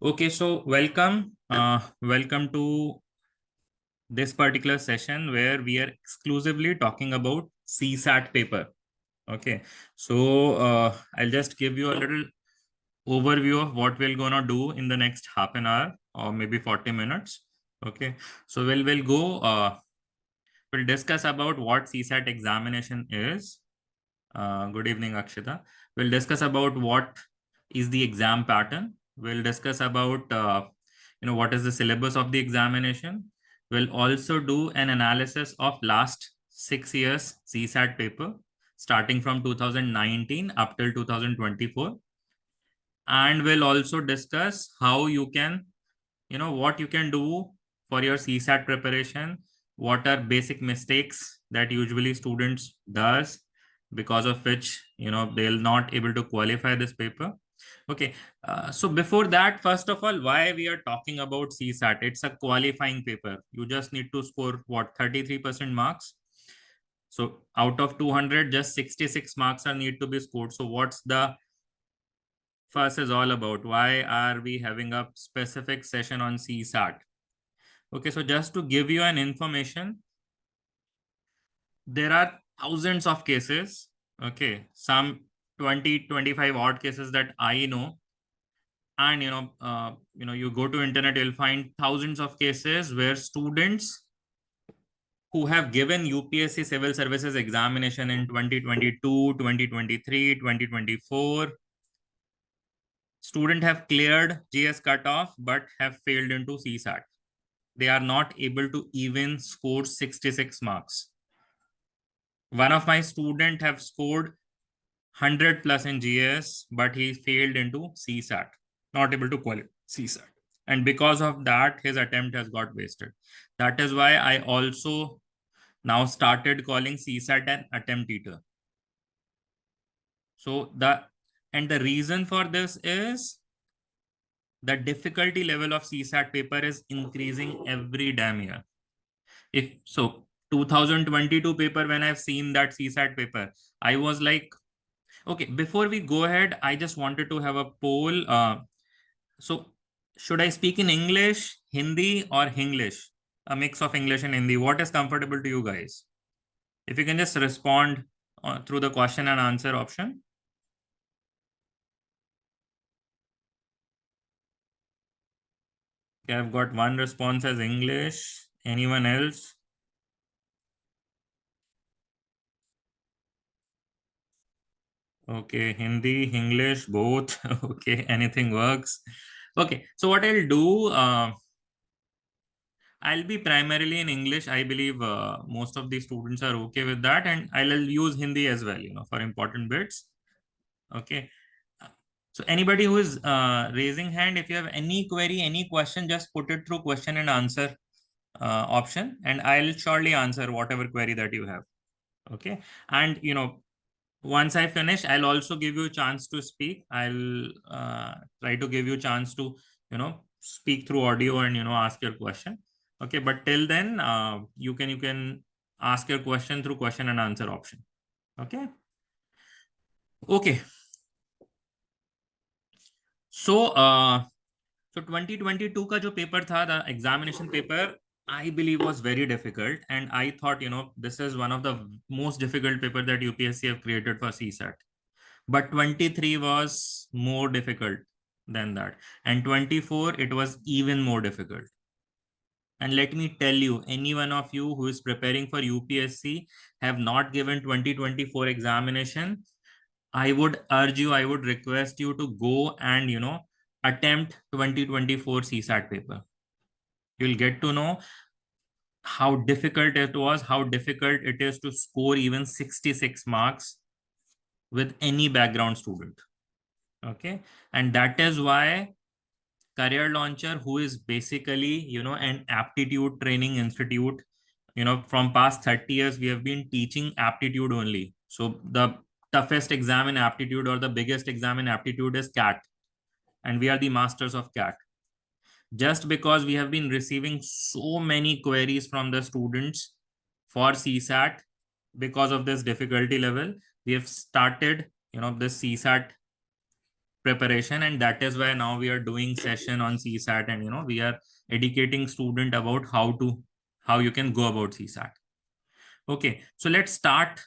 Okay, so welcome to this particular session where we are exclusively talking about CSAT paper. Okay, so I'll just give you a little overview of what we're gonna do in the next half an hour or maybe 40 minutes. Okay, so we'll discuss about what CSAT examination is. Good evening, Akshita. We'll discuss about what is the exam pattern. We'll discuss about what is the syllabus of the examination. We'll also do an analysis of last 6 years CSAT paper, starting from 2019 up till 2024. And we'll also discuss how you can, what you can do for your CSAT preparation, what are basic mistakes that usually students does, because of which they'll not able to qualify this paper. Okay, so before that, first of all, why we are talking about CSAT? It's a qualifying paper. You just need to score what, 33% marks. So out of 200, just 66 marks are need to be scored. So what's the fuss is all about? Why are we having a specific session on CSAT? Okay, so just to give you an information, there are thousands of cases. Okay, some 20-25 odd cases that I know, and you go to internet, you'll find thousands of cases where students who have given UPSC civil services examination in 2022, 2023, 2024, student have cleared GS cutoff but have failed into CSAT. They are not able to even score 66 marks. One of my student have scored 100 plus in GS, but he failed into CSAT, not able to qualify CSAT. And because of that, his attempt has got wasted. That is why I also now started calling CSAT an attempt eater. So the reason for this is the difficulty level of CSAT paper is increasing every damn year. If so, 2022 paper, when I've seen that CSAT paper, I was like, okay, before we go ahead, I just wanted to have a poll. So should I speak in English, Hindi, or English? A mix of English and Hindi. What is comfortable to you guys? If you can just respond through the question and answer option. Okay, I've got one response as English. Anyone else? Okay, Hindi, English, both. Okay, anything works. Okay, so what I'll do, I'll be primarily in English. I believe most of the students are okay with that, and I'll use Hindi as well, for important bits. Okay. So anybody who is raising hand, if you have any query, any question, just put it through question and answer option, and I'll surely answer whatever query that you have. Okay. And, once I finish, I'll also give you a chance to speak. I'll try to give you a chance to, speak through audio and, ask your question. Okay. But till then, you can ask your question through question and answer option. Okay. Okay. So, 2022 का जो paper था, the examination paper, I believe was very difficult, and I thought, this is one of the most difficult paper that UPSC have created for CSAT. But 23 was more difficult than that, and 24 it was even more difficult. And let me tell you, any one of you who is preparing for UPSC have not given 2024 examination, I would urge you, I would request you to go and, attempt 2024 CSAT paper. You'll get to know how difficult it was, how difficult it is to score even 66 marks with any background student. Okay. And that is why Career Launcher, who is basically, an aptitude training institute, from past 30 years, we have been teaching aptitude only. So the toughest exam in aptitude or the biggest exam in aptitude is CAT. And we are the masters of CAT. Just because we have been receiving so many queries from the students for CSAT because of this difficulty level, we have started, this CSAT preparation, and that is why now we are doing session on CSAT, and we are educating student about how you can go about CSAT. Okay, so let's start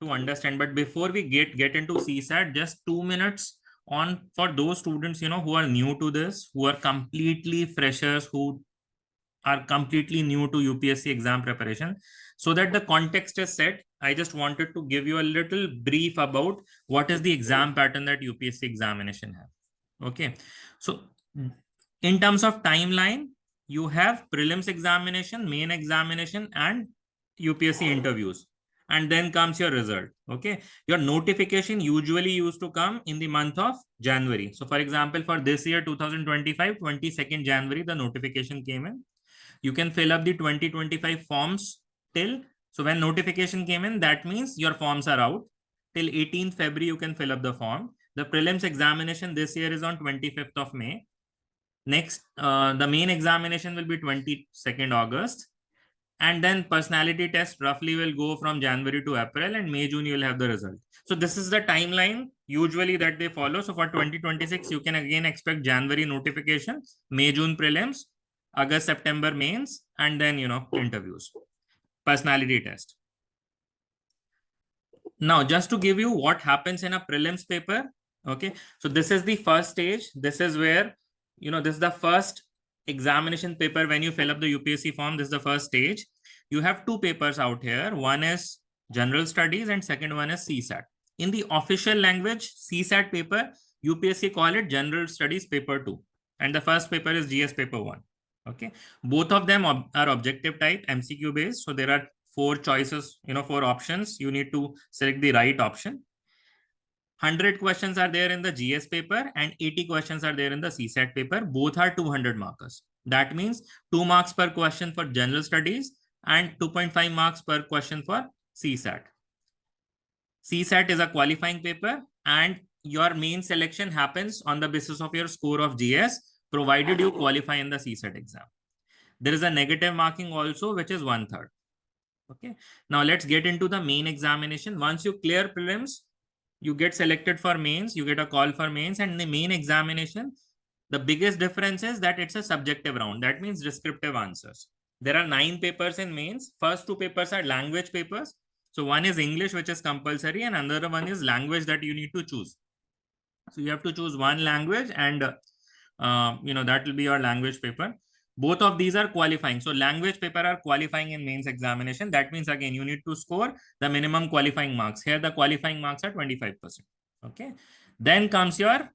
to understand. But before we get into CSAT, just 2 minutes on for those students who are new to this, who are completely freshers, who are completely new to UPSC exam preparation, so that the context is set. I just wanted to give you a little brief about what is the exam pattern that UPSC examination have. Okay, so in terms of timeline, you have prelims examination, main examination, and UPSC interviews, and then comes your result. Okay, your notification usually used to come in the month of January. So for example, for this year 2025, 22nd January, the notification came in. You can fill up the 2025 forms till, so when notification came in, that means your forms are out. Till 18th February, you can fill up the form. The prelims examination this year is on 25th of May. Next, the main examination will be 22nd August. And then personality test roughly will go from January to April, and May, June, you will have the result. So this is the timeline usually that they follow. So for 2026, you can again expect January notification, May, June prelims, August, September mains, and then, interviews, personality test. Now, just to give you what happens in a prelims paper. Okay, so this is the first stage. This is where, this is the first examination paper. When you fill up the UPSC form, this is the first stage. You have two papers out here. One is general studies and second one is CSAT. In the official language, CSAT paper, UPSC call it general studies paper 2. And the first paper is GS paper 1. Okay, both of them are objective type, MCQ based. So there are 4 choices, 4 options. You need to select the right option. 100 questions are there in the GS paper and 80 questions are there in the CSAT paper. Both are 200 markers. That means 2 marks per question for general studies and 2.5 marks per question for CSAT. CSAT is a qualifying paper, and your main selection happens on the basis of your score of GS, provided you qualify in the CSAT exam. There is a negative marking also, which is 1/3. Okay. Now let's get into the main examination. Once you clear prelims, you get selected for mains, you get a call for mains, and the main examination, the biggest difference is that it's a subjective round. That means descriptive answers. There are 9 papers in mains. First 2 papers are language papers. So one is English, which is compulsory, and another one is language that you need to choose. So you have to choose one language, and that will be your language paper. Both of these are qualifying. So language paper are qualifying in mains examination. That means again, you need to score the minimum qualifying marks. Here the qualifying marks are 25%. Okay. Then comes your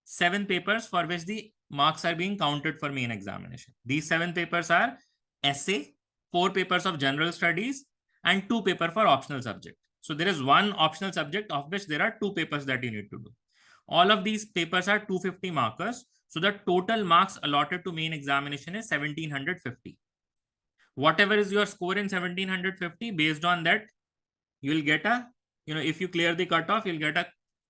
7 papers for which the marks are being counted for main examination. These 7 papers are essay, 4 papers of general studies, and 2 papers for optional subject. So there is 1 optional subject of which there are 2 papers that you need to do. All of these papers are 250 markers. So the total marks allotted to main examination is 1750. Whatever is your score in 1750, based on that, you will get a, if you clear the cutoff, you'll get a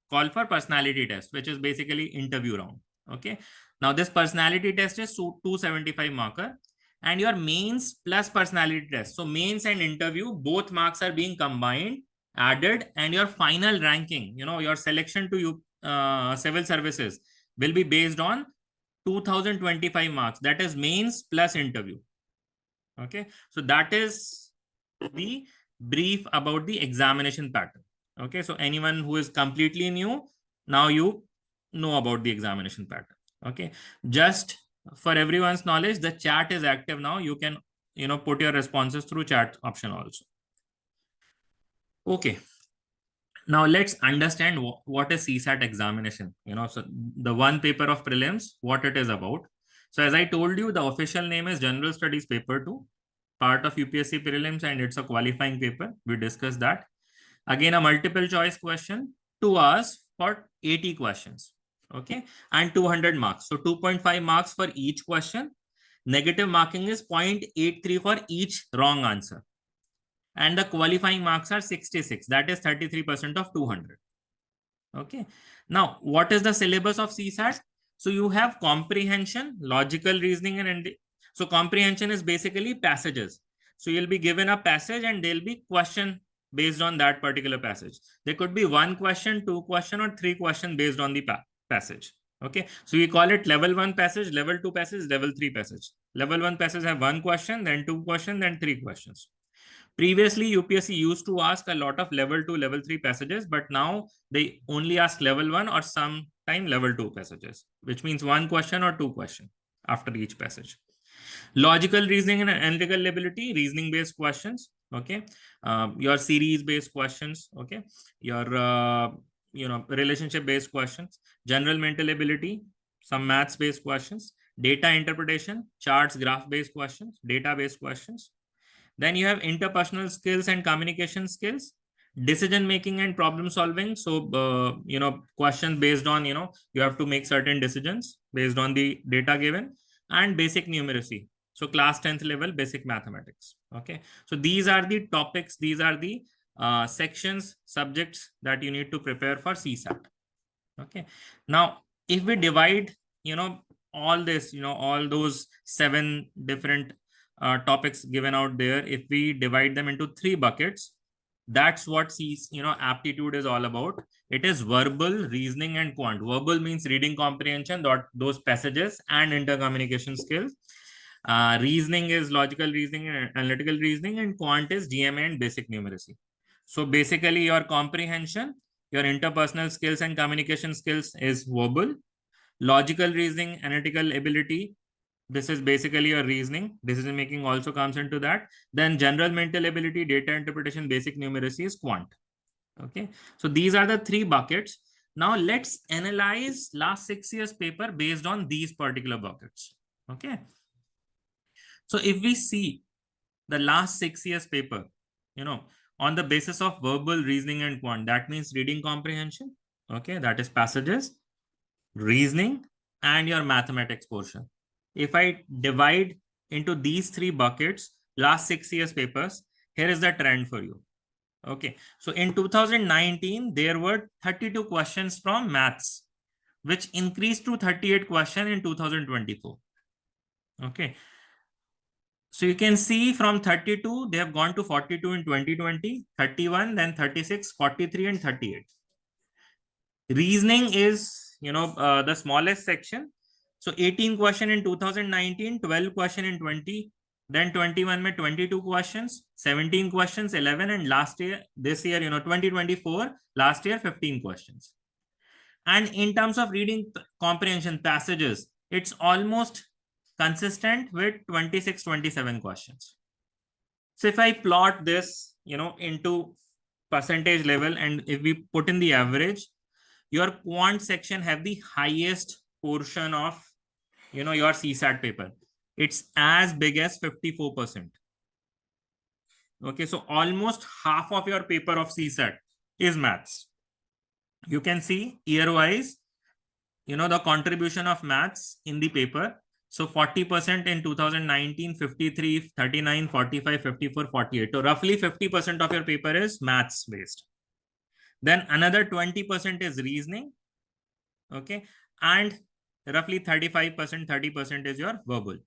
call for personality test, which is basically interview round. Okay. Now this personality test is 275 marker, and your mains plus personality test. So mains and interview, both marks are being combined, added, and your final ranking, your selection to civil services will be based on 2025 marks. That is mains plus interview. Okay. So that is the brief about the examination pattern. Okay. So anyone who is completely new, now you know about the examination pattern. Okay. Just for everyone's knowledge, the chat is active now. You can, put your responses through chat option also. Okay. Now let's understand what is CSAT examination. So the one paper of prelims, what it is about. So as I told you, the official name is General Studies Paper 2, part of UPSC Prelims, and it's a qualifying paper. We discussed that. Again, a multiple choice question, 2 hours for 80 questions. Okay, and 200 marks. So 2.5 marks for each question. Negative marking is 0.83 for each wrong answer. And the qualifying marks are 66. That is 33% of 200. Okay. Now, what is the syllabus of CSAT? So you have comprehension, logical reasoning, and so comprehension is basically passages. So you'll be given a passage and there'll be question based on that particular passage. There could be 1 question, 2 question, or 3 question based on the passage. Okay, so we call it level 1 passage, level 2 passage, level 3 passage. Level 1 passage have 1 question, then 2 question, then 3 questions. Previously, UPSC used to ask a lot of level 2, level 3 passages, but now they only ask level 1 or sometime level 2 passages, which means 1 question or 2 question after each passage. Logical reasoning and analytical ability, reasoning based questions. Okay, your series based questions. Okay, your relationship based questions. General mental ability, some maths based questions. Data interpretation, charts, graph based questions, data based questions. Then you have interpersonal skills and communication skills, decision making and problem solving. So questions based on you have to make certain decisions based on the data given, and basic numeracy. So class 10th level basic mathematics. Okay, so these are the topics, these are the sections, subjects that you need to prepare for CSAT. Okay, now if we divide all this, all those 7 different topics given out there, if we divide them into 3 buckets, that's what aptitude is all about. It is verbal, reasoning, and quant. Verbal means reading comprehension, those passages and intercommunication skills. Reasoning is logical reasoning and analytical reasoning, and quant is GMA and basic numeracy. So basically your comprehension, your interpersonal skills and communication skills is verbal. Logical reasoning, analytical ability, this is basically your reasoning. Decision making also comes into that. Then general mental ability, data interpretation, basic numeracy is quant. Okay, so these are the 3 buckets. Now let's analyze last 6 years paper based on these particular buckets. Okay, so if we see the last 6 years paper, on the basis of verbal, reasoning, and quant, that means reading comprehension. Okay, that is passages, reasoning, and your mathematics portion. If I divide into these 3 buckets, last 6 years papers, here is the trend for you. Okay, so in 2019, there were 32 questions from maths, which increased to 38 questions in 2024. Okay, so you can see from 32, they have gone to 42 in 2020, 31, then 36, 43, and 38. Reasoning is, the smallest section. So 18 question in 2019, 12 question in 20, then 21 में 22 questions, 17 questions, 11, and this year, 2024, last year 15 questions. And in terms of reading comprehension passages, it's almost consistent with 26, 27 questions. So if I plot this, into percentage level, and if we put in the average, your quant section have the highest portion of your CSAT paper. It's as big as 54%. Okay, so almost half of your paper of CSAT is maths. You can see year wise, the contribution of maths in the paper. So 40% in 2019, 53, 39, 45, 54, 48. So roughly 50% of your paper is maths based. Then another 20% is reasoning. Okay, and roughly 35%, 30% is your verbal.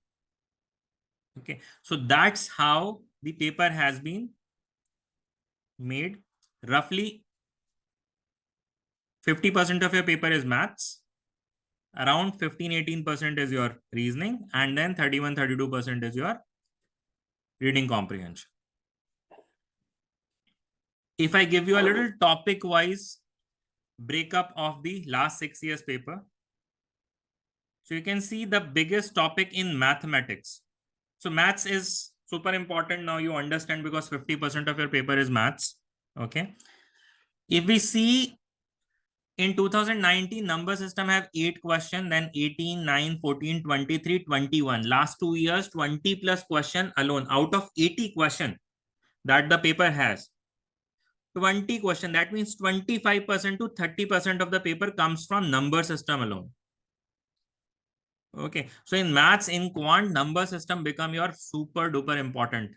Okay, so that's how the paper has been made. Roughly 50% of your paper is maths, around 15-18% is your reasoning, and then 31-32% is your reading comprehension. If I give you a little topic wise breakup of the last 6 years paper, so you can see the biggest topic in mathematics. So maths is super important. Now you understand, because 50% of your paper is maths. Okay, if we see in 2019, number system have 8 questions, then 18, 9, 14, 23, 21. Last 2 years, 20 plus question alone. Out of 80 question that the paper has, 20 question, that means 25% to 30% of the paper comes from number system alone. Okay, so in maths, in quant, number system become your super duper important,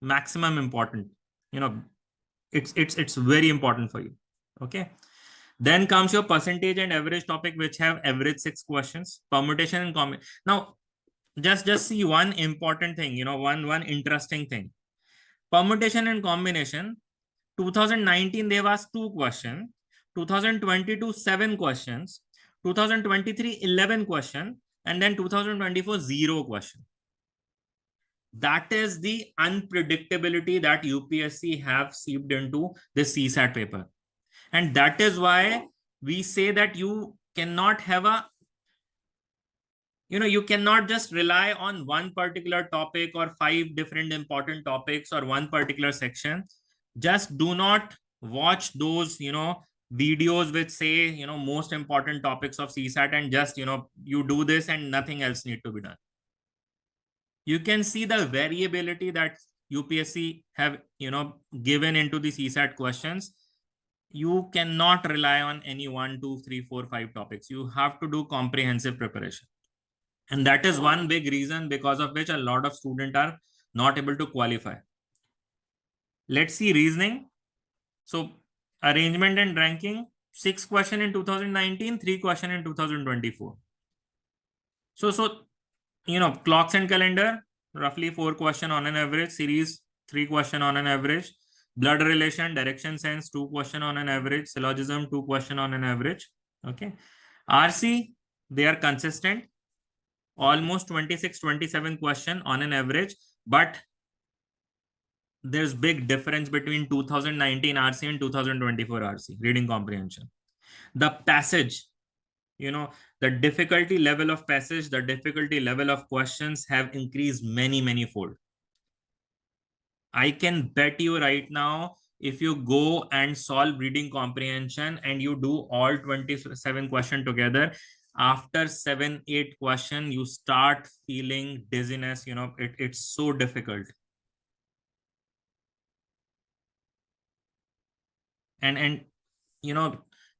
maximum important. It's very important for you. Okay, then comes your percentage and average topic, which have average 6 questions. Permutation and combination. Now just see one important thing, one interesting thing. Permutation and combination, 2019 they've asked 2 questions, 2022 7 questions, 2023 11 questions, and then 2024 0 question. That is the unpredictability that UPSC have seeped into this CSAT paper. And that is why we say that you cannot have a, you cannot just rely on one particular topic or 5 different important topics or one particular section. Just do not watch those, videos which say, most important topics of CSAT and just, you do this and nothing else need to be done. You can see the variability that UPSC have, given into the CSAT questions. You cannot rely on any 1, 2, 3, 4, 5 topics. You have to do comprehensive preparation. And that is one big reason because of which a lot of students are not able to qualify. Let's see reasoning. So arrangement and ranking, 6 questions in 2019, 3 questions in 2024. So clocks and calendar, roughly 4 questions on an average. Series, 3 questions on an average. Blood relation, direction sense, 2 questions on an average. Syllogism, 2 questions on an average. Okay. RC, they are consistent. Almost 26, 27 questions on an average. But there's big difference between 2019 RC and 2024 RC, reading comprehension. The passage, the difficulty level of passage, the difficulty level of questions have increased many fold. I can bet you right now, if you go and solve reading comprehension and you do all 27 questions together, after 7-8 questions, you start feeling dizziness. It's so difficult. And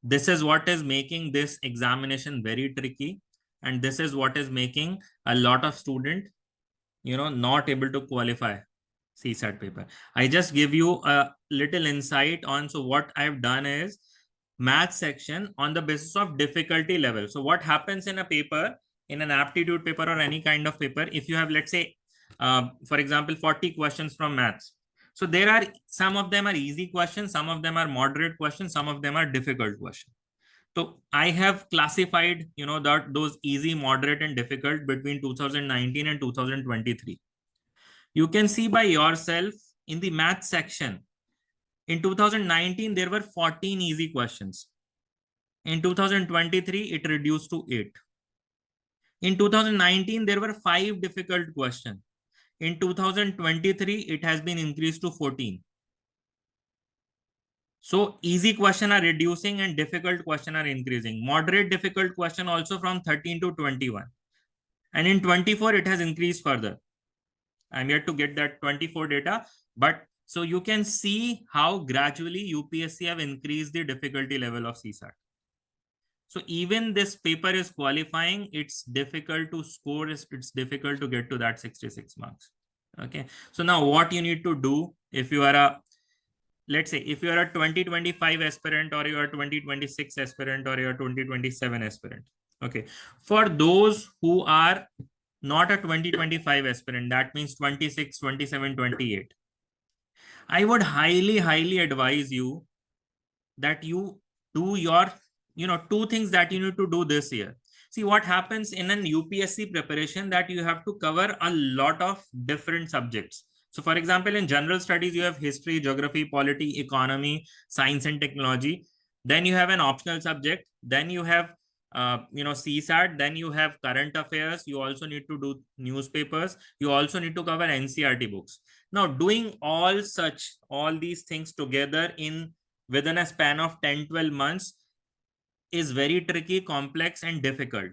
this is what is making this examination very tricky. And this is what is making a lot of students, not able to qualify CSAT paper. I just give you a little insight on, so what I've done is math section on the basis of difficulty level. So what happens in a paper, in an aptitude paper or any kind of paper, if you have, let's say, for example, 40 questions from maths. So there are, some of them are easy questions, some of them are moderate questions, some of them are difficult questions. So I have classified, those easy, moderate, and difficult between 2019 and 2023. You can see by yourself in the math section. In 2019, there were 14 easy questions. In 2023, it reduced to 8. In 2019, there were 5 difficult questions. In 2023, it has been increased to 14. So easy questions are reducing and difficult questions are increasing. Moderate difficult question also from 13 to 21. And in 24, it has increased further. I'm yet to get that 24 data, but so you can see how gradually UPSC have increased the difficulty level of CSAT. So even this paper is qualifying, it's difficult to score, it's difficult to get to that 66 marks. Okay. So now what you need to do if you are a, let's say, if you are a 2025 aspirant or you are a 2026 aspirant or you are a 2027 aspirant. Okay. For those who are not a 2025 aspirant, that means 26, 27, 28. I would highly advise you that you do your, 2 things that you need to do this year. See what happens in an UPSC preparation, that you have to cover a lot of different subjects. So for example, in general studies, you have history, geography, polity, economy, science and technology. Then you have an optional subject. Then you have CSAT, then you have current affairs. You also need to do newspapers. You also need to cover NCERT books. Now, doing all these things together within a span of 10-12 months is very tricky, complex, and difficult.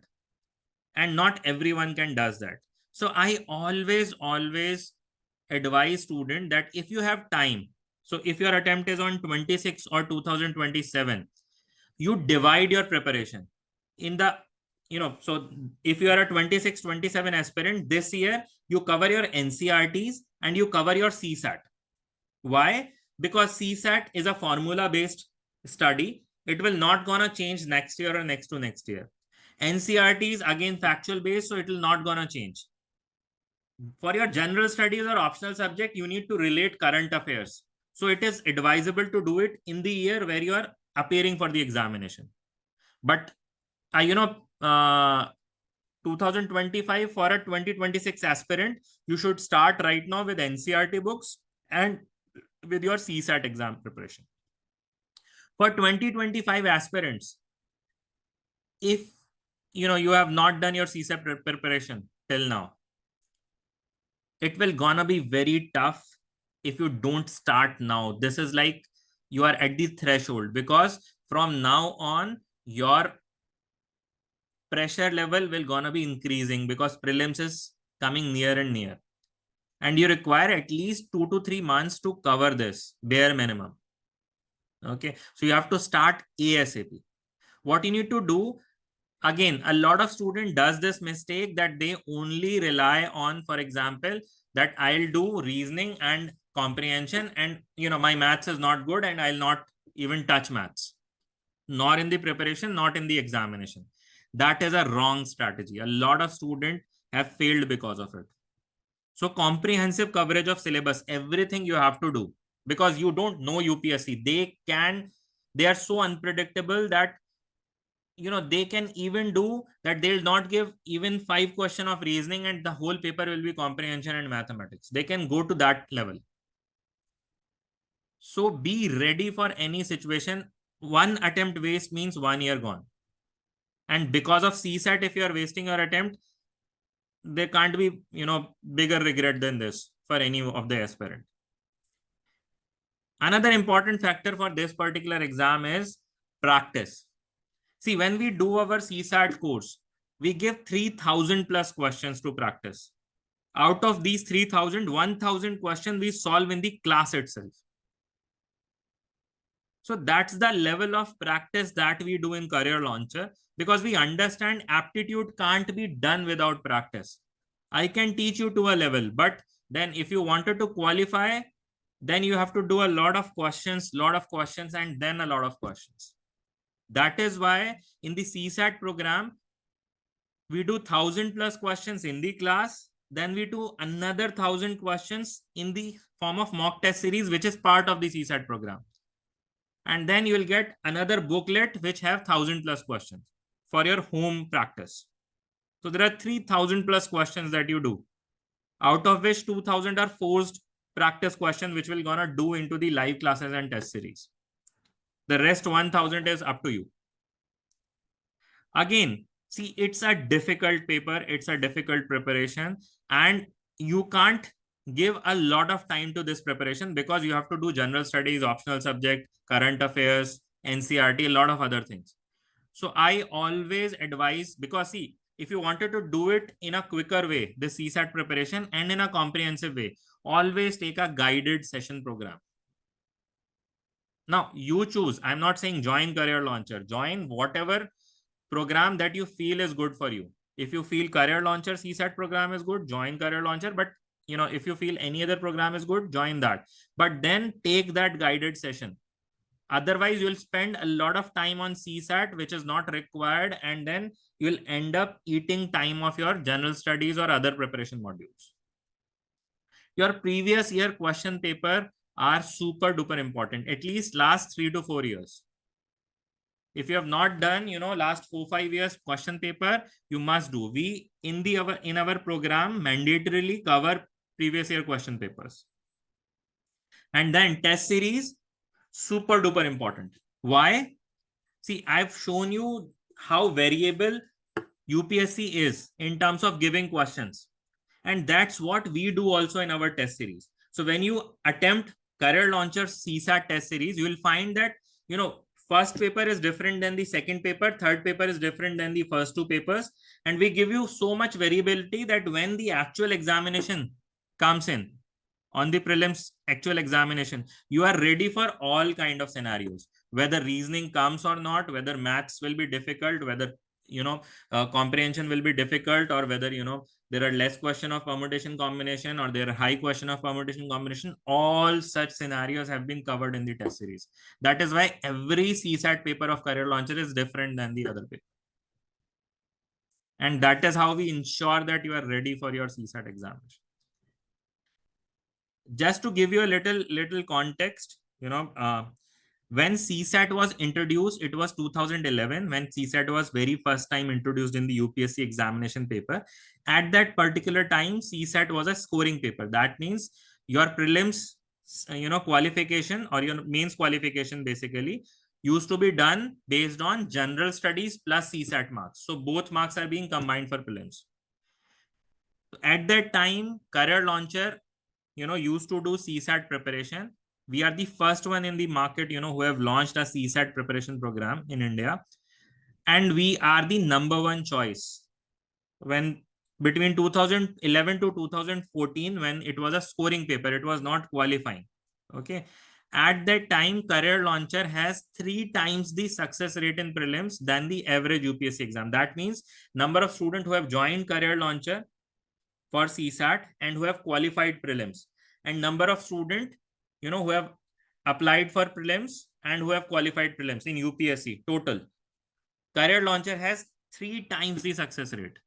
And not everyone can does that. So I always advise students that if you have time, so if your attempt is on 26 or 2027, you divide your preparation. In the, so if you are a 26, 27 aspirant, this year, you cover your NCERTs and you cover your CSAT. Why? Because CSAT is a formula-based study. It will not gonna change next year or next to next year. NCERT is again factual-based, so it will not gonna change. For your general studies or optional subject, you need to relate current affairs. So it is advisable to do it in the year where you are appearing for the examination. But 2025 for a 2026 aspirant, you should start right now with NCERT books and with your CSAT exam preparation. For 2025 aspirants, if you have not done your CSAT preparation till now, it will gonna be very tough if you don't start now. This is like you are at the threshold, because from now on your pressure level will gonna be increasing because prelims is coming near and near, and you require at least 2 to 3 months to cover this bare minimum. Okay, so you have to start ASAP. What you need to do, again, a lot of student does this mistake that they only rely on, for example, that I'll do reasoning and comprehension, and my maths is not good and I'll not even touch maths, nor in the preparation, not in the examination. That is a wrong strategy. A lot of students have failed because of it. So comprehensive coverage of syllabus, everything you have to do, because you don't know UPSC. They are so unpredictable that they can even do that. They'll not give even 5 questions of reasoning and the whole paper will be comprehension and mathematics. They can go to that level. So be ready for any situation. One attempt waste means 1 year gone. And because of CSAT, if you are wasting your attempt, there can't be, bigger regret than this for any of the aspirant. Another important factor for this particular exam is practice. See, when we do our CSAT course, we give 3,000 plus questions to practice. Out of these 3,000, 1,000 questions we solve in the class itself. So that's the level of practice that we do in Career Launcher, because we understand aptitude can't be done without practice. I can teach you to a level, but then if you wanted to qualify, then you have to do a lot of questions, and then a lot of questions. That is why in the CSAT program, we do 1,000 plus questions in the class. Then we do another 1,000 questions in the form of mock test series, which is part of the CSAT program. And then you will get another booklet which have 1,000 plus questions for your home practice. So there are 3,000 plus questions that you do, out of which 2,000 are forced practice questions, which we're gonna do into the live classes and test series. The rest 1,000 is up to you. Again, see, it's a difficult paper. It's a difficult preparation, and you can't give a lot of time to this preparation because you have to do general studies, optional subject, current affairs, NCERT, a lot of other things. So I always advise, because see, if you wanted to do it in a quicker way, the CSAT preparation, and in a comprehensive way, always take a guided session program. Now you choose. I'm not saying join Career Launcher. Join whatever program that you feel is good for you. If you feel Career Launcher CSAT program is good, join Career Launcher. But if you feel any other program is good, join that. But then take that guided session. Otherwise, you'll spend a lot of time on CSAT, which is not required, and then you'll end up eating time of your general studies or other preparation modules. Your previous year question paper are super duper important, at least last 3 to 4 years. If you have not done, last 4-5 years question paper, you must do. We in our program mandatorily cover previous year question papers. And then test series, super duper important. Why? See, I've shown you how variable UPSC is in terms of giving questions. And that's what we do also in our test series. So when you attempt Career Launcher CSAT test series, you will find that, first paper is different than the second paper, third paper is different than the first 2 papers. And we give you so much variability that when the actual examination comes in, on the prelims actual examination, you are ready for all kind of scenarios, whether reasoning comes or not, whether maths will be difficult, whether comprehension will be difficult, or whether there are less question of permutation combination or there are high question of permutation combination. All such scenarios have been covered in the test series. That is why every CSAT paper of Career Launcher is different than the other paper, and that is how we ensure that you are ready for your CSAT examination. Just to give you a little context, when CSAT was introduced, it was 2011 when CSAT was very first time introduced in the UPSC examination paper. At that particular time, CSAT was a scoring paper. That means your prelims, qualification or your mains qualification basically used to be done based on general studies plus CSAT marks. So both marks are being combined for prelims. At that time, Career Launcher, used to do CSAT preparation. We are the first one in the market, who have launched a CSAT preparation program in India. And we are the number one choice. When between 2011 to 2014, when it was a scoring paper, it was not qualifying. Okay. At that time, Career Launcher has 3 times the success rate in prelims than the average UPSC exam. That means number of students who have joined Career Launcher for CSAT and who have qualified prelims, and number of students who have applied for prelims and who have qualified prelims in UPSC total. Career Launcher has 3 times the success rate.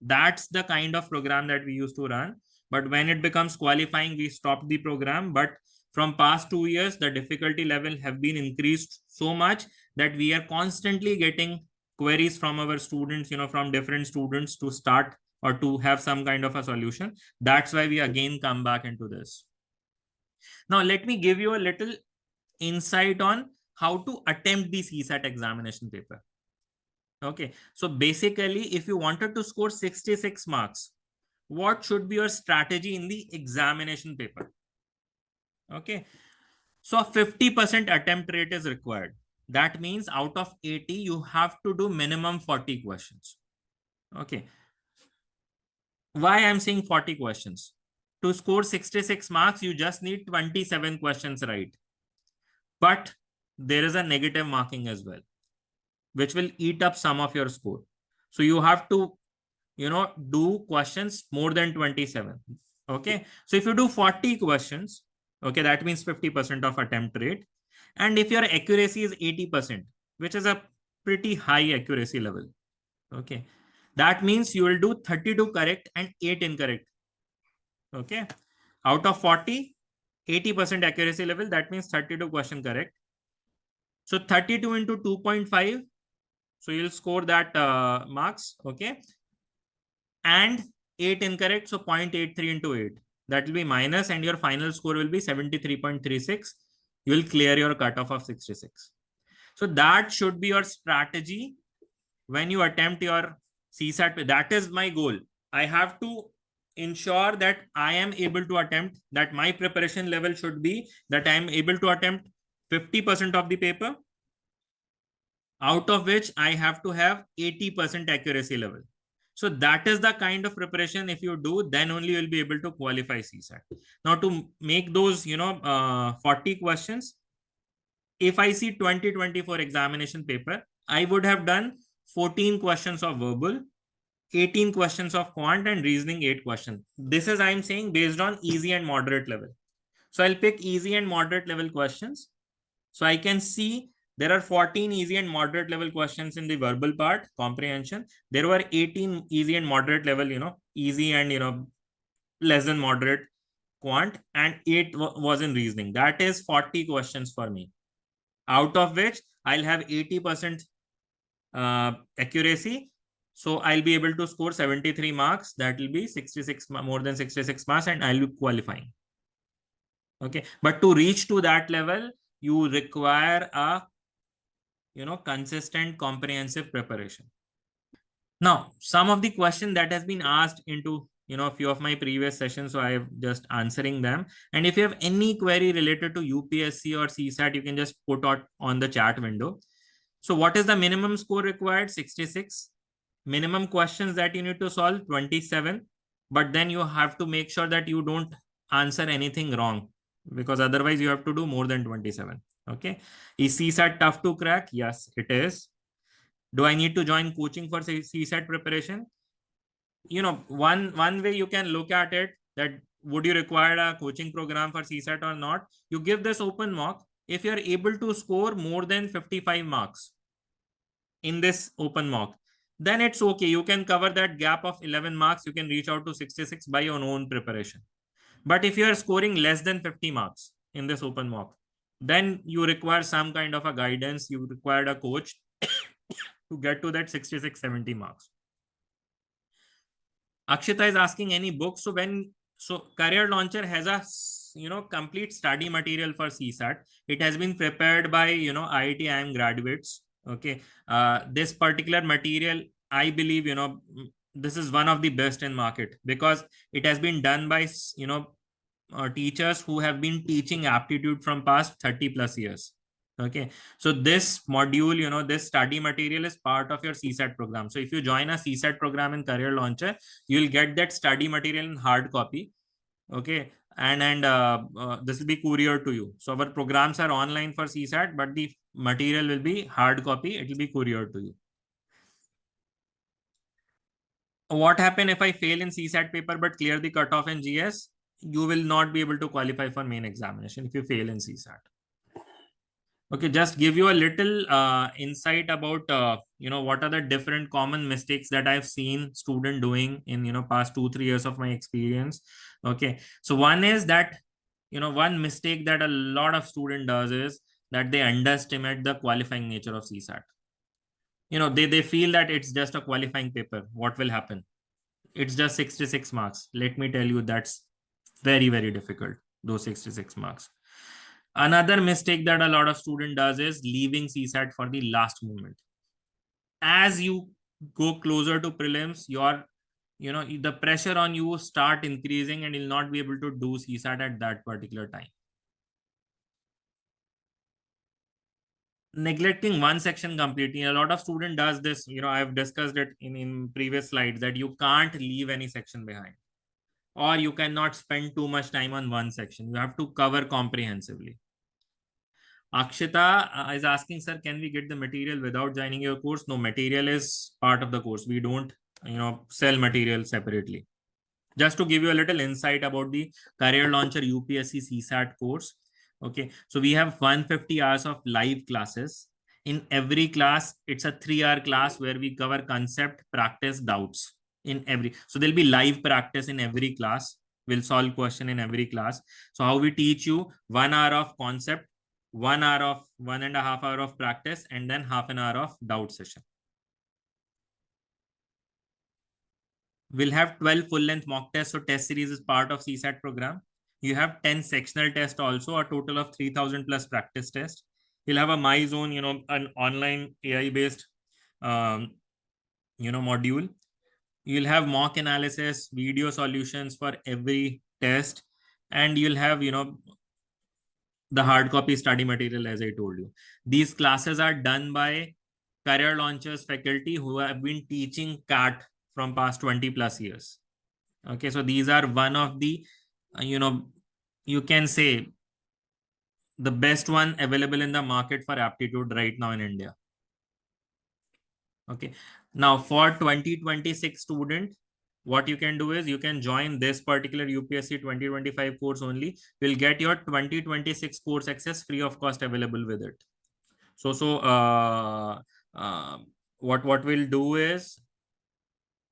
That's the kind of program that we used to run. But when it becomes qualifying, we stopped the program. But from past 2 years, the difficulty level have been increased so much that we are constantly getting queries from our students, from different students to start or to have some kind of a solution. That's why we again come back into this. Now, let me give you a little insight on how to attempt the CSAT examination paper. Okay, so basically, if you wanted to score 66 marks, what should be your strategy in the examination paper? Okay, so 50% attempt rate is required. That means out of 80, you have to do minimum 40 questions. Okay, why I'm saying 40 questions? To score 66 marks, you just need 27 questions right. But there is a negative marking as well, which will eat up some of your score. So you have to, do questions more than 27. Okay. So if you do 40 questions, okay, that means 50% of attempt rate. And if your accuracy is 80%, which is a pretty high accuracy level. Okay. That means you will do 32 correct and 8 incorrect. Okay. Out of 40, 80% accuracy level, that means 32 question correct. So 32 into 2.5. So you'll score that marks. Okay. And 8 incorrect. So 0.83 into 8. That will be minus, and your final score will be 73.36. You will clear your cutoff of 66. So that should be your strategy when you attempt your CSAT. That is my goal. I have to ensure that I am able to attempt, that my preparation level should be that I am able to attempt 50% of the paper, out of which I have to have 80% accuracy level. So that is the kind of preparation if you do, then only you will be able to qualify CSAT. Now to make those, 40 questions, if I see 2024 examination paper, I would have done 14 questions of verbal, 18 questions of quant, and reasoning 8 questions. This is, I'm saying, based on easy and moderate level. So I'll pick easy and moderate level questions. So I can see there are 14 easy and moderate level questions in the verbal part, comprehension. There were 18 easy and moderate level, easy and, less than moderate quant, and 8 was in reasoning. That is 40 questions for me, out of which I'll have 80% accuracy. So I'll be able to score 73 marks. That will be 66, more than 66 marks, and I'll be qualifying. Okay. But to reach to that level, you require a, consistent comprehensive preparation. Now, some of the question that has been asked into, a few of my previous sessions, so I am just answering them. And if you have any query related to UPSC or CSAT, you can just put out on the chat window. So what is the minimum score required? 66. Minimum questions that you need to solve, 27. But then you have to make sure that you don't answer anything wrong, because otherwise you have to do more than 27. Okay. Is CSAT tough to crack? Yes, it is. Do I need to join coaching for CSAT preparation? One way you can look at it, that would you require a coaching program for CSAT or not? You give this open mock. If you're able to score more than 55 marks in this open mock, then it's okay. You can cover that gap of 11 marks. You can reach out to 66 by your own preparation. But if you are scoring less than 50 marks in this open mock, then you require some kind of a guidance. You require a coach to get to that 66, 70 marks. Akshita is asking any books. So Career Launcher has a complete study material for CSAT. It has been prepared by IIT IIM graduates. Okay, this particular material, I believe this is one of the best in market because it has been done by teachers who have been teaching aptitude from past 30 plus years. Okay, so this module, this study material is part of your CSAT program. So if you join a CSAT program in Career Launcher, you'll get that study material in hard copy. Okay, and this will be couriered to you. So our programs are online for CSAT, but the material will be hard copy. It will be couriered to you. What happen if I fail in CSAT paper but clear the cutoff in GS? You will not be able to qualify for main examination if you fail in CSAT. Okay, just give you a little insight about what are the different common mistakes that I've seen student doing in past 2-3 years of my experience. Okay, so one is that one mistake that a lot of student does is that they underestimate the qualifying nature of CSAT. They feel that it's just a qualifying paper. What will happen? It's just 66 marks. Let me tell you, that's very, very difficult, those 66 marks. Another mistake that a lot of student does is leaving CSAT for the last moment. As you go closer to prelims, the pressure on you start increasing and you'll not be able to do CSAT at that particular time. Neglecting one section completely. A lot of student does this. I've discussed it in previous slides that you can't leave any section behind, or you cannot spend too much time on one section. You have to cover comprehensively. Akshita is asking, sir, can we get the material without joining your course? No, material is part of the course. We don't, sell material separately. Just to give you a little insight about the Career Launcher UPSC CSAT course. Okay, so we have 150 hours of live classes. In every class, it's a 3-hour class where we cover concept, practice, doubts. So there'll be live practice in every class. We'll solve question in every class. So how we teach you 1 hour of concept, 1.5 hour of practice, and then half an hour of doubt session. We'll have 12 full-length mock tests. So test series is part of CSAT program. You have 10 sectional tests also, a total of 3,000 plus practice tests. You'll have a My Zone, an online AI-based, module. You'll have mock analysis, video solutions for every test, and you'll have, the hard copy study material, as I told you. These classes are done by Career Launchers faculty who have been teaching CAT from past 20 plus years. Okay, so these are one of the, you can say the best one available in the market for aptitude right now in India. Okay, now for 2026 student, what you can do is you can join this particular UPSC 2025 course only. You'll get your 2026 course access free of cost available with it. So what we'll do is,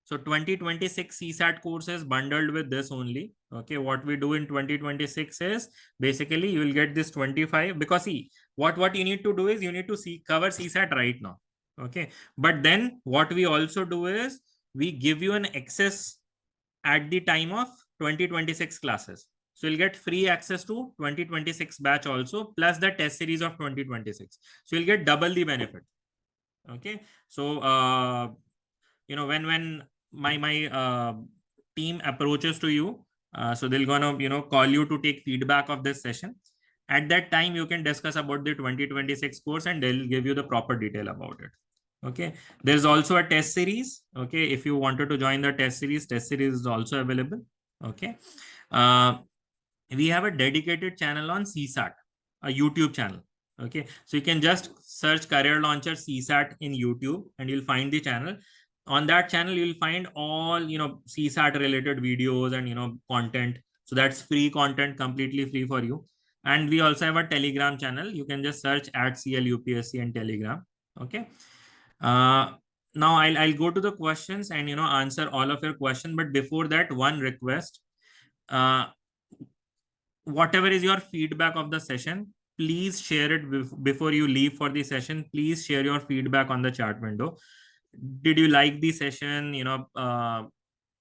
so 2026 CSAT course is bundled with this only. Okay, what we do in 2026 is basically you will get this 25, because see, what you need to do is you need to cover CSAT right now. Okay, but then what we also do is we give you an access at the time of 2026 classes. So you'll get free access to 2026 batch also, plus the test series of 2026. So you'll get double the benefit. Okay, so when my team approaches to you, so they're gonna call you to take feedback of this session. At that time, you can discuss about the 2026 course and they'll give you the proper detail about it. Okay, there's also a test series. Okay, if you wanted to join the test series is also available. Okay, we have a dedicated channel on CSAT, a YouTube channel. Okay, so you can just search Career Launcher CSAT in YouTube and you'll find the channel. On that channel, you'll find all CSAT related videos and content. So that's free content, completely free for you. And we also have a Telegram channel. You can just search @CLUPSC and Telegram. Okay. Now I'll go to the questions and answer all of your questions. But before that, one request. whatever is your feedback of the session, please share it before you leave for the session. Please share your feedback on the chat window. Did you like the session?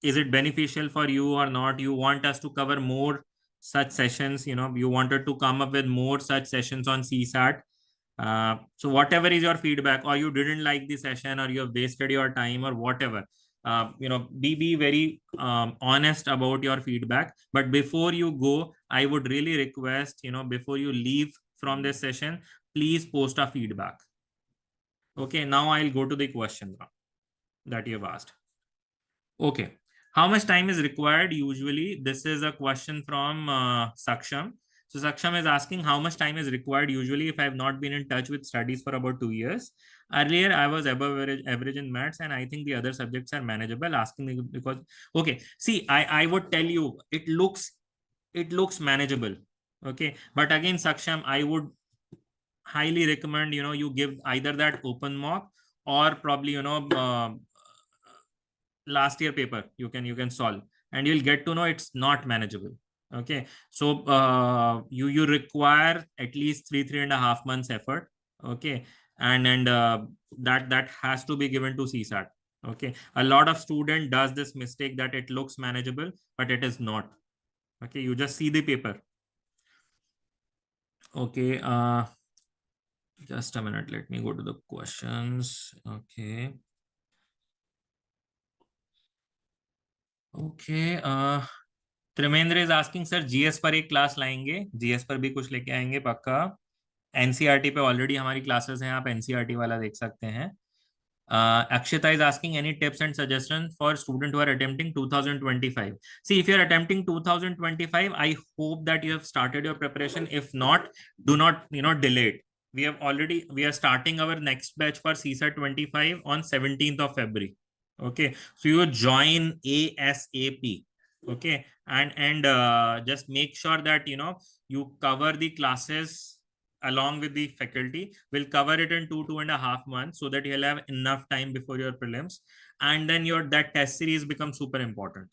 Is it beneficial for you or not? You want us to cover more such sessions? You wanted to come up with more such sessions on CSAT. So whatever is your feedback, or you didn't like the session, or you have wasted your time, or whatever, be very honest about your feedback. But before you go, I would really request, before you leave from this session, please post a feedback. Okay, now I'll go to the question that you have asked. Okay, how much time is required usually? This is a question from Saksham. So Saksham is asking how much time is required usually if I have not been in touch with studies for about 2 years. Earlier, I was above average in maths, and I think the other subjects are manageable. Asking me because, okay, see, I would tell you it looks manageable. Okay, but again, Saksham, I would highly recommend you give either that open mock, or probably last year paper you can solve, and you'll get to know it's not manageable. Okay, so you require at least 3.5 months effort. Okay, and that has to be given to CSAT. Okay, a lot of student does this mistake that it looks manageable, but it is not. Okay, you just see the paper. Okay, just a minute, let me go to the questions. Okay, Trimendra is asking sir GS पर एक class लाएंगे, GS पर भी कुछ लेके आएंगे पक्का। NCERT पे ऑलरेडी हमारी क्लासेस हैं, आप एनसीईआरटी वाला देख सकते हैं। Akshita is asking any tips and suggestions for students who are attempting 2025. See, if you're attempting 2025, I hope that you have started your preparation. If not, do not delay it. We are starting our next batch for CSAT 25 on 17th of February. Okay, so you join ASAP. Okay, and just make sure that you cover the classes along with the faculty. Will cover it in 2.5 months, so that you'll have enough time before your prelims, and then that test series becomes super important.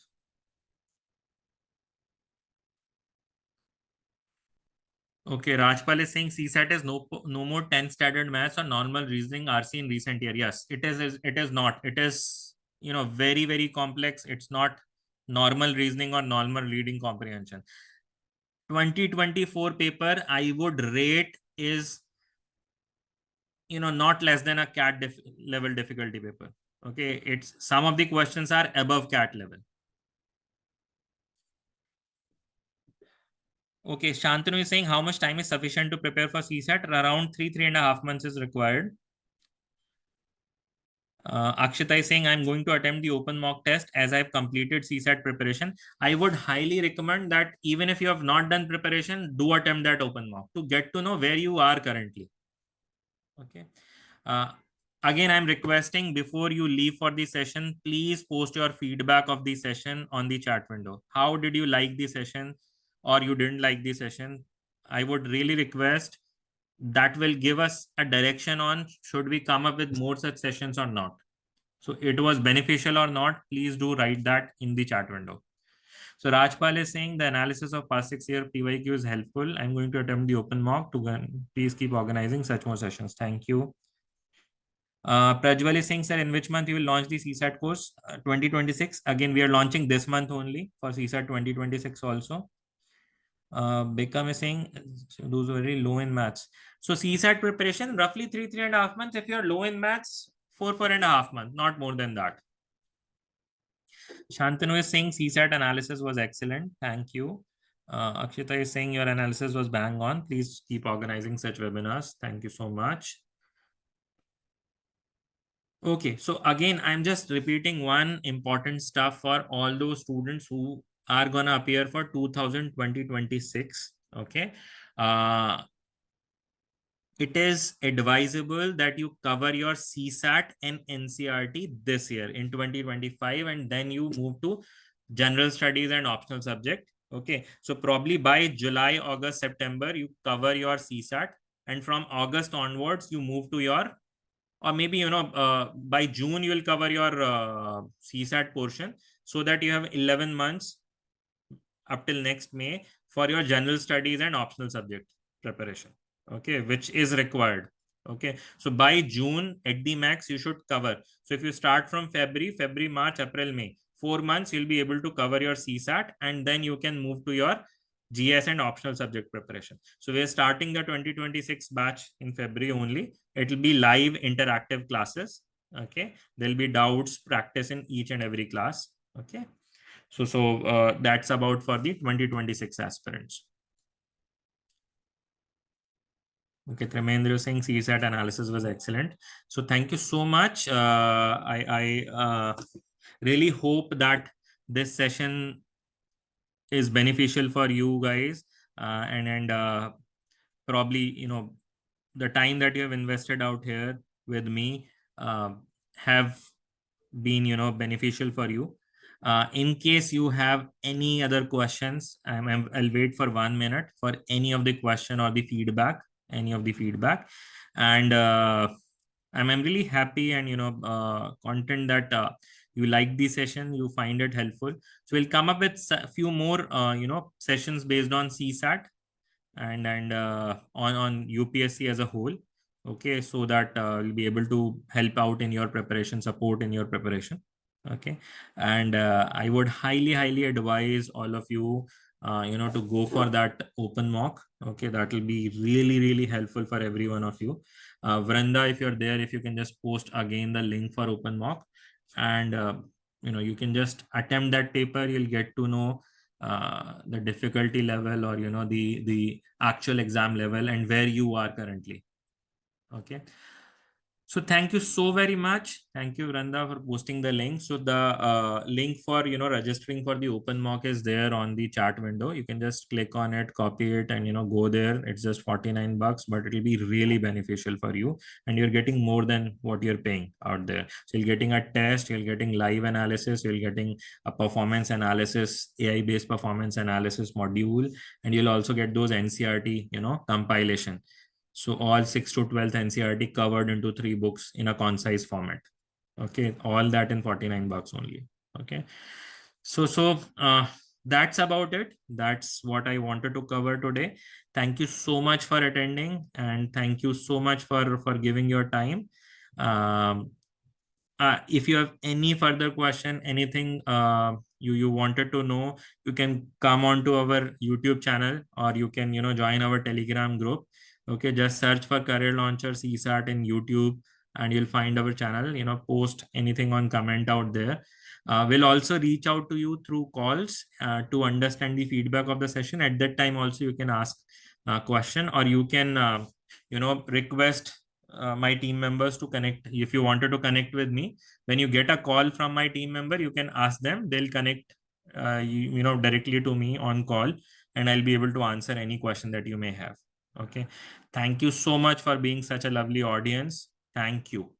Okay, Rajpal is saying CSAT is no more 10 standard maths or normal reasoning RC in recent year. Yes, it is not. It is very very complex. It's not normal reasoning or normal reading comprehension. 2024 paper I would rate is not less than a CAT level difficulty paper. Okay, it's some of the questions are above CAT level. Okay, Shantanu is saying how much time is sufficient to prepare for CSAT? Around 3.5 months is required. Akshita is saying I'm going to attempt the open mock test as I've completed CSAT preparation. I would highly recommend that even if you have not done preparation, do attempt that open mock to get to know where you are currently. Okay. Again, I'm requesting before you leave for the session, please post your feedback of the session on the chat window. How did you like the session, or you didn't like the session? I would really request. That will give us a direction on should we come up with more such sessions or not. So it was beneficial or not, please do write that in the chat window. So Rajpal is saying the analysis of past 6-year PYQ is helpful. I'm going to attempt the open mock to please keep organizing such more sessions. Thank you. Prajwal is saying, sir, in which month you will launch the CSAT course? 2026. Again, we are launching this month only for CSAT 2026 also. Become is saying those are very low in maths. So CSAT preparation, roughly 3.5 months. If you're low in maths, 4.5 months, not more than that. Shantanu is saying CSAT analysis was excellent. Thank you. Akshita is saying your analysis was bang on. Please keep organizing such webinars. Thank you so much. Okay, so again, I'm just repeating one important stuff for all those students who are going to appear for 2026. Okay. It is advisable that you cover your CSAT and NCRT this year in 2025, and then you move to general studies and optional subject. Okay, so probably by July, August, September, you cover your CSAT, and from August onwards, you move to your, or maybe by June you will cover your CSAT portion, so that you have 11 months up till next May for your general studies and optional subject preparation. Okay, which is required. Okay, so by June at the max you should cover. So if you start from February, March, April, May, 4 months you'll be able to cover your CSAT, and then you can move to your GS and optional subject preparation. So we're starting the 2026 batch in February only. It will be live interactive classes. Okay, there'll be doubts practice in each and every class. Okay, so that's about for the 2026 aspirants. Okay, Tremendra saying CSAT analysis was excellent. So thank you so much. I really hope that this session is beneficial for you guys, and probably the time that you have invested out here with me have been beneficial for you. In case you have any other questions, I'll wait for 1 minute for any of the question or the feedback, and I'm really happy and content that you like the session, you find it helpful. So we'll come up with a few more sessions based on CSAT and on UPSC as a whole. Okay, so that you'll be able to help out in your preparation, support in your preparation. Okay, and I would highly advise all of you to go for that open mock. Okay, that will be really helpful for every one of you. Vranda, if you're there, if you can just post again the link for open mock, and you can just attempt that paper. You'll get to know the difficulty level, or the actual exam level, and where you are currently. Okay, so thank you so very much. Thank you, Randa, for posting the link. So the link for registering for the open mock is there on the chat window. You can just click on it, copy it, and go there. It's just $49, but it will be really beneficial for you, and you're getting more than what you're paying out there. So you're getting a test, you're getting live analysis, you're getting a performance analysis, AI-based performance analysis module, and you'll also get those NCRT compilation. So all 6 to 12th NCRT covered into 3 books in a concise format. Okay, all that in $49 only. Okay, so that's about it. That's what I wanted to cover today. Thank you so much for attending, and thank you so much for giving your time. If you have any further question, anything you wanted to know, you can come on to our YouTube channel, or you can join our Telegram group. Okay, just search for Career Launcher CSAT in YouTube, and you'll find our channel. Post anything on comment out there. We'll also reach out to you through calls to understand the feedback of the session. At that time also you can ask a question, or you can request my team members to connect. If you wanted to connect with me, when you get a call from my team member, you can ask them. They'll connect directly to me on call, and I'll be able to answer any question that you may have. Okay, thank you so much for being such a lovely audience. Thank you.